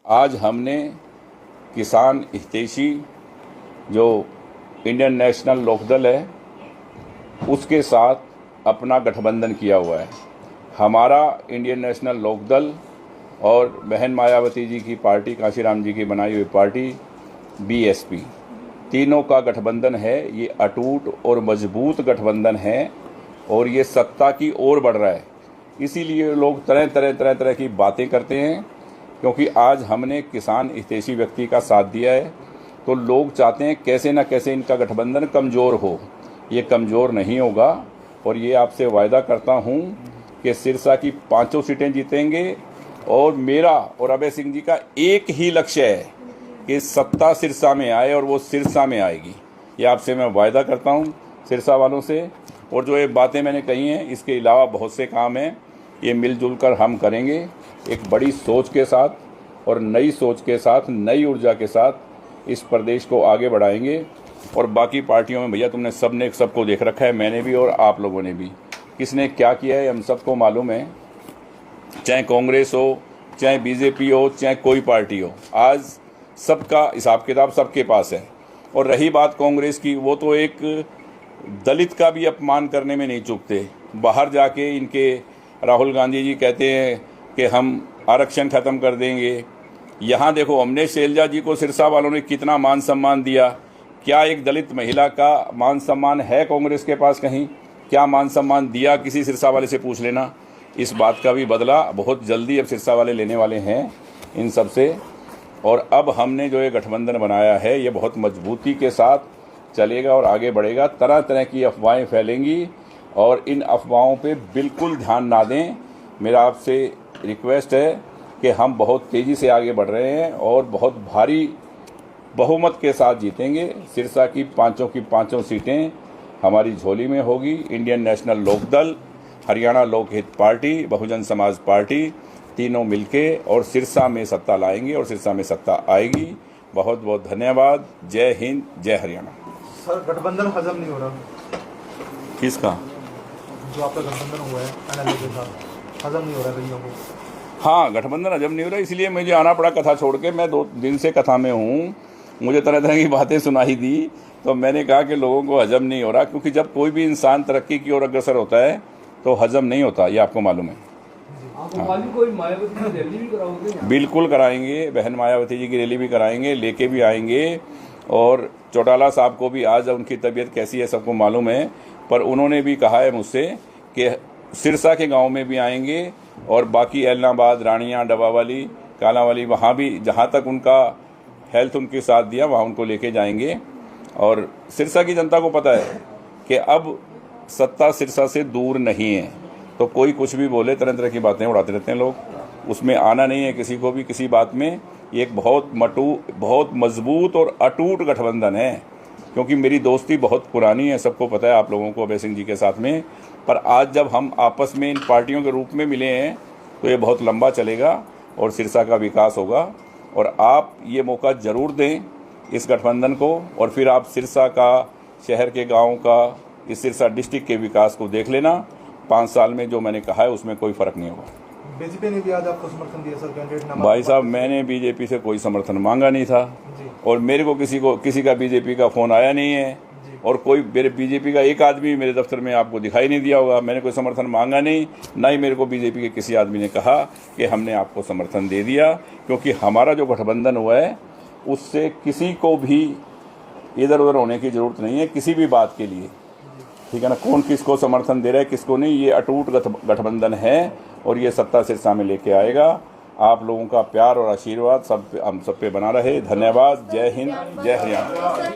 आज हमने किसान हितैषी जो इंडियन नेशनल लोकदल है उसके साथ अपना गठबंधन किया हुआ है। हमारा इंडियन नेशनल लोकदल और बहन मायावती जी की पार्टी, कांशीराम जी की बनाई हुई पार्टी बीएसपी, तीनों का गठबंधन है। ये अटूट और मजबूत गठबंधन है और ये सत्ता की ओर बढ़ रहा है। इसीलिए लोग तरह तरह की बातें करते हैं, क्योंकि आज हमने किसान हितैषी व्यक्ति का साथ दिया है। तो लोग चाहते हैं कैसे न कैसे इनका गठबंधन कमज़ोर हो। ये कमज़ोर नहीं होगा और ये आपसे वायदा करता हूँ कि सिरसा की 5 सीटें जीतेंगे। और मेरा और अभय सिंह जी का एक ही लक्ष्य है कि सत्ता सिरसा में आए और वो सिरसा में आएगी। ये आपसे मैं वायदा करता हूँ सिरसा वालों से। और जो ये बातें मैंने कही हैं, इसके अलावा बहुत से काम हैं, ये मिलजुल कर हम करेंगे एक बड़ी सोच के साथ और नई सोच के साथ, नई ऊर्जा के साथ इस प्रदेश को आगे बढ़ाएंगे। और बाकी पार्टियों में भैया तुमने सबने सबको देख रखा है, मैंने भी और आप लोगों ने भी, किसने क्या किया है हम सबको मालूम है। चाहे कांग्रेस हो, चाहे बीजेपी हो, चाहे कोई पार्टी हो, आज सबका हिसाब किताब सबके पास है। और रही बात कांग्रेस की, वो तो एक दलित का भी अपमान करने में नहीं चूकते। बाहर जाके इनके राहुल गांधी जी कहते हैं कि हम आरक्षण ख़त्म कर देंगे। यहाँ देखो, हमने शैलजा जी को सिरसा वालों ने कितना मान सम्मान दिया। क्या एक दलित महिला का मान सम्मान है कांग्रेस के पास कहीं? क्या मान सम्मान दिया? किसी सिरसा वाले से पूछ लेना। इस बात का भी बदला बहुत जल्दी अब सिरसा वाले लेने वाले हैं इन सब से। और अब हमने जो ये गठबंधन बनाया है, ये बहुत मजबूती के साथ चलेगा और आगे बढ़ेगा। तरह तरह की अफवाहें फैलेंगी और इन अफवाहों पे बिल्कुल ध्यान ना दें। मेरा आपसे रिक्वेस्ट है कि हम बहुत तेज़ी से आगे बढ़ रहे हैं और बहुत भारी बहुमत के साथ जीतेंगे। सिरसा की 5 सीटें हमारी झोली में होगी। Indian national Lokdal, Haryana Lokhit party, Bahujan Samaj party, तीनों मिलके और सिरसा में सत्ता लाएंगे और सिरसा में सत्ता आएगी। बहुत बहुत धन्यवाद। जय हिंद, जय हरियाणा। सर, गठबंधन हजम नहीं हो रहा। किसका? जो आपका गठबंधन हुआ है एनएलए के साथ, हजम नहीं हो रहा कईयों को। हाँ, गठबंधन हजम नहीं हो रहा, इसलिए मुझे आना पड़ा कथा छोड़ के। मैं 2 दिन से कथा में हूँ, मुझे तरह तरह की बातें सुनाई दी, तो मैंने कहा कि लोगों को हजम नहीं हो रहा। क्योंकि जब कोई भी इंसान तरक्की की ओर अग्रसर होता है तो हजम नहीं होता, ये आपको मालूम है। कोई मायावती की रैली भी कराओगे? बिल्कुल कराएंगे, बहन मायावती जी की रैली भी कराएंगे, लेके भी आएंगे। और चौटाला साहब को भी, आज उनकी तबीयत कैसी है सबको मालूम है, पर उन्होंने भी कहा है मुझसे कि सिरसा के गांव में भी आएंगे और बाकी एलनाबाद, रानियां, डबावाली, कालावाली, वहाँ भी जहाँ तक उनका हेल्थ उनके साथ दिया वहाँ उनको लेके जाएंगे। और सिरसा की जनता को पता है कि अब सत्ता सिरसा से दूर नहीं है। तो कोई कुछ भी बोले, तरह तरह की बातें उड़ाते रहते हैं लोग, उसमें आना नहीं है किसी को भी किसी बात में। ये एक बहुत मजबूत और अटूट गठबंधन है, क्योंकि मेरी दोस्ती बहुत पुरानी है, सबको पता है, आप लोगों को, अभय सिंह जी के साथ में। पर आज जब हम आपस में इन पार्टियों के रूप में मिले हैं तो ये बहुत लंबा चलेगा और सिरसा का विकास होगा। और आप ये मौका ज़रूर दें इस गठबंधन को, और फिर आप सिरसा का, शहर के गाँव का, इस सिरसा डिस्ट्रिक्ट के विकास को देख लेना। 5 साल में जो मैंने कहा है उसमें कोई फ़र्क नहीं होगा। बीजेपी ने भी आज आपको समर्थन दिया सर, कैंडिडेट नाम? भाई साहब, मैंने बीजेपी से कोई समर्थन मांगा नहीं था और मेरे को किसी का बीजेपी का फ़ोन आया नहीं है। और कोई मेरे बीजेपी का एक आदमी मेरे दफ्तर में आपको दिखाई नहीं दिया होगा। मैंने कोई समर्थन मांगा नहीं, ना ही मेरे को बीजेपी के किसी आदमी ने कहा कि हमने आपको समर्थन दे दिया। क्योंकि हमारा जो गठबंधन हुआ है उससे किसी को भी इधर उधर होने की ज़रूरत नहीं है किसी भी बात के लिए, ठीक है ना। कौन किसको समर्थन दे रहा है, किसको नहीं, ये अटूट गठबंधन है और ये सत्ता सिरसा में लेके आएगा। आप लोगों का प्यार और आशीर्वाद हम सब पे बना रहे। धन्यवाद। जय हिंद, जय हरियाणा।